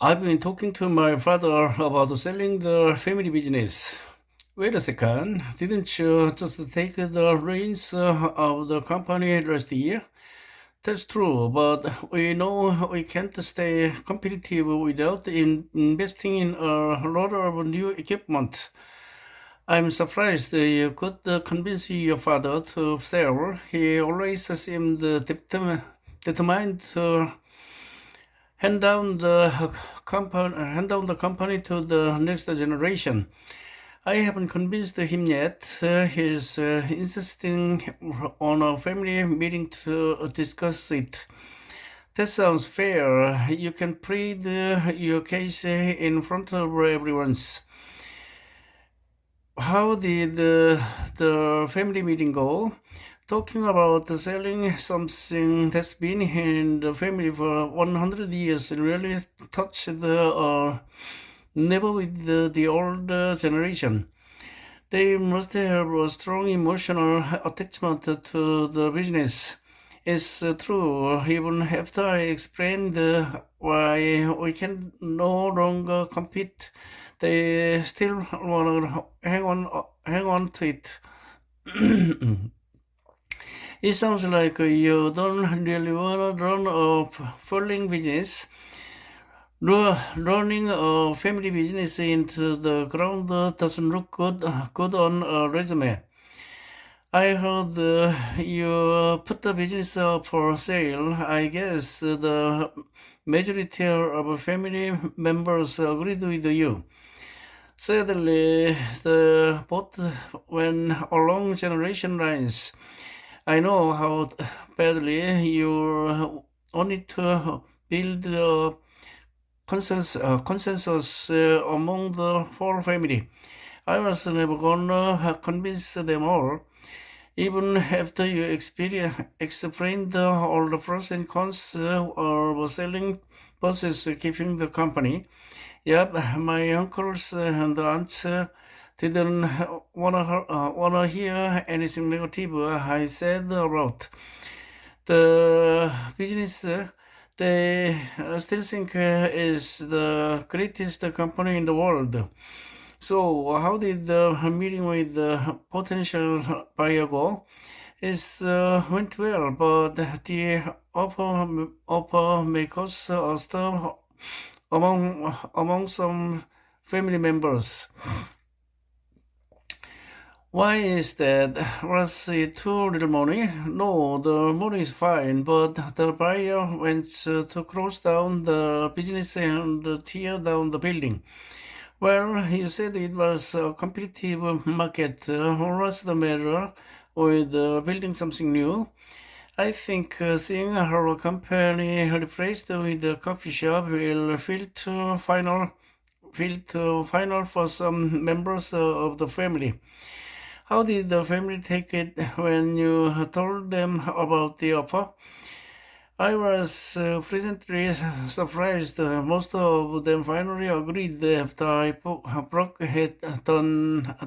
I've been talking to my father about selling the family business. Wait a second, didn't you just take the reins of the company last year? That's true, but we know we can't stay competitive without investing in a lot of new equipment. I'm surprised you could convince your father to sell. He always seemed determined to hand down the company to the next generation. I haven't convinced him yet. He's insisting on a family meeting to discuss it. That sounds fair. You can plead your case in front of everyone's. How did the family meeting go? Talking about selling something that's been in the family for 100 years really touched the never with the old generation. They must have a strong emotional attachment to the business. It's true, even after I explained why we can no longer compete, they still want to hang on to it. It sounds like you don't really want to run a falling business. Running a family business into the ground doesn't look good on a resume. I heard you put the business up for sale. I guess the majority of family members agreed with you. Sadly, the both went along generation lines. I know how badly you wanted to build a consensus among the whole family. I was never gonna convince them all. Even after you explained all the pros and cons of selling versus keeping the company. Yep, my uncles and aunts didn't wanna hear anything negative I said about the business. They still think is the greatest company in the world. So, how did the meeting with the potential buyer go? It went well, but the offer may cause a stir among some family members. Why is that? Was it too little money? No, the money is fine, but the buyer wants to close down the business and tear down the building. Well, he said it was a competitive market. What's the matter with building something new? I think seeing our company replaced with a coffee shop will feel too final for some members of the family. How did the family take it when you told them about the offer? I was pleasantly surprised. Most of them finally agreed after I broke it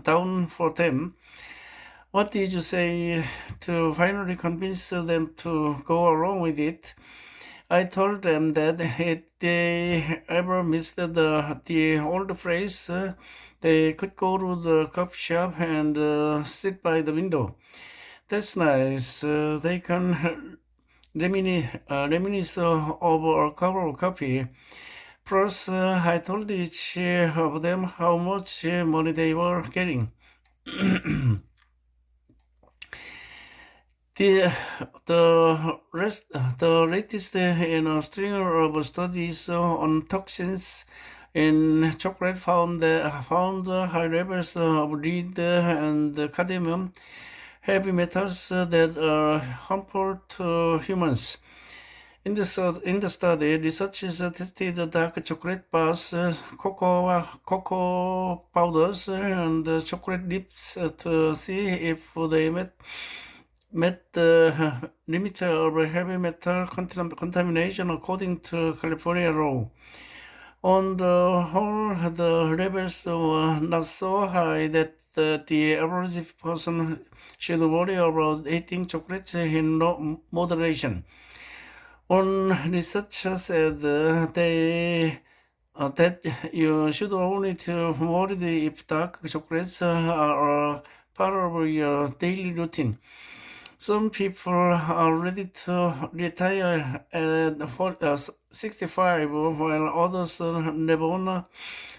down for them. What did you say to finally convince them to go along with it? I told them that if they ever missed the old phrase, they could go to the coffee shop and sit by the window. That's nice. They can reminisce over a cup of coffee. Plus, I told each of them how much money they were getting. The the latest in a string of studies on toxins in chocolate found high levels of lead and cadmium, heavy metals that are harmful to humans. In the study, researchers tested dark chocolate bars, cocoa powders, and chocolate dips to see if they met the limit of heavy metal contamination according to California law. On the whole, the levels were not so high that the average person should worry about eating chocolate in moderation. One researcher said they that you should only to worry if dark chocolates are part of your daily routine. Some people are ready to retire at 65, while others never wanna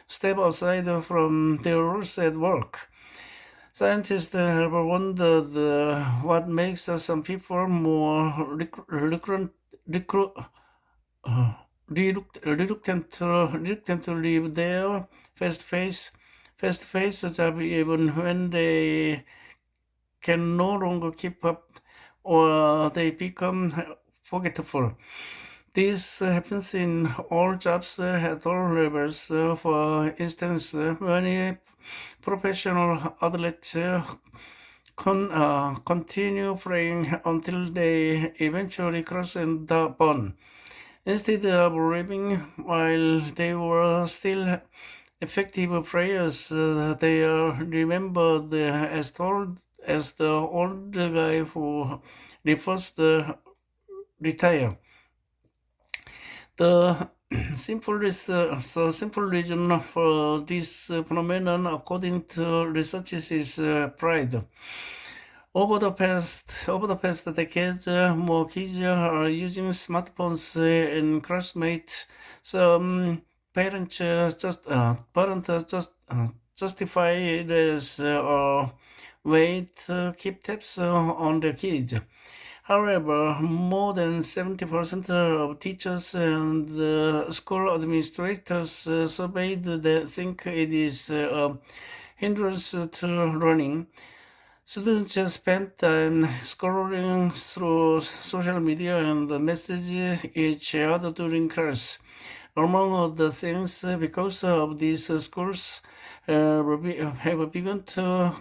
step outside from their roles at work. Scientists have wondered what makes some people more recru- uh, reluctant to leave their fast-paced job even when they can no longer keep up or they become forgetful. This happens in all jobs at all levels. For instance, many professional athletes continue playing until they eventually cross the bone. Instead of living while they were still effective players, they are remembered as the old guy who refused to retire. The simple reason for this phenomenon, according to researchers, is pride. Over the past decades, more kids are using smartphones and classmates. Some parents just justify this way to keep tabs on their kids. However, more than 70% of teachers and school administrators surveyed think it is a hindrance to learning. Students just spend time scrolling through social media and message each other during class. Among other things, because of these schools have begun to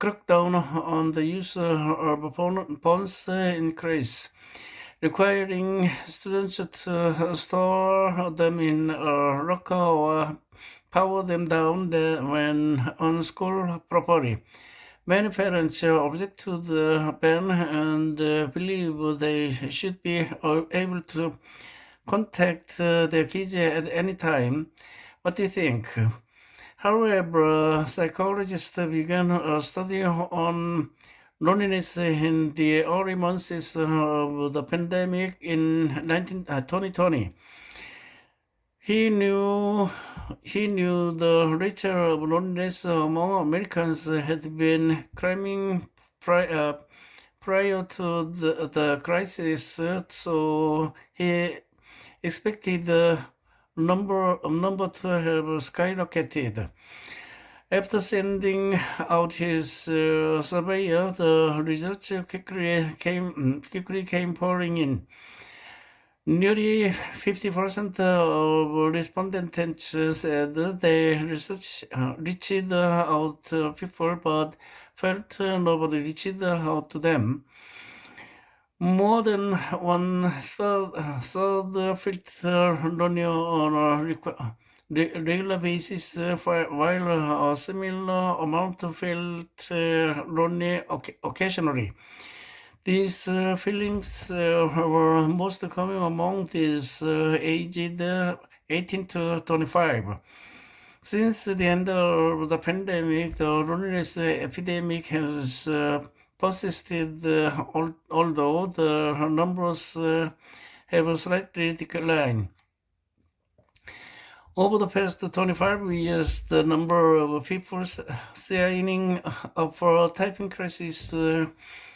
crack down on the use of phones in class, requiring students to store them in a locker or power them down when on school property. Many parents object to the ban and believe they should be able to contact their kids at any time. What do you think? However, psychologists began a study on loneliness in the early months of the pandemic in 2020. He knew he knew the rate of loneliness among Americans had been climbing prior to the crisis, so he expected the number to have skyrocketed. After sending out his survey, the results quickly came pouring in. Nearly 50% of respondents said they reached out to people but felt nobody reached out to them. More than one third felt lonely on a regular basis, while a similar amount felt lonely occasionally. These feelings were most common among these aged 18 to 25. Since the end of the pandemic, the loneliness epidemic has persisted, although the numbers have slightly declined. Over the past 25 years, the number of people signing up for typing classes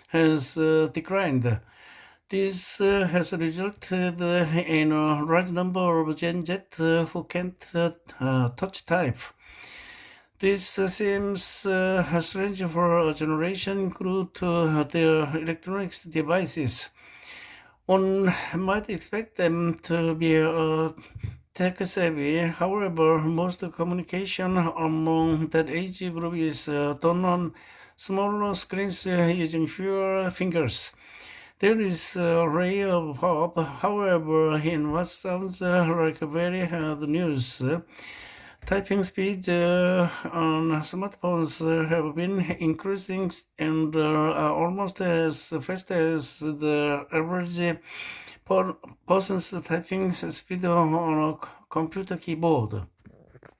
has declined. This has resulted in a large number of Gen Z who can't touch type. This seems strange for a generation glued to their electronics devices. One might expect them to be tech savvy. However, most communication among that age group is done on smaller screens using fewer fingers. There is a ray of hope, however, in what sounds like very hard news. Typing speeds on smartphones have been increasing and are almost as fast as the average per person's typing speed on a computer keyboard.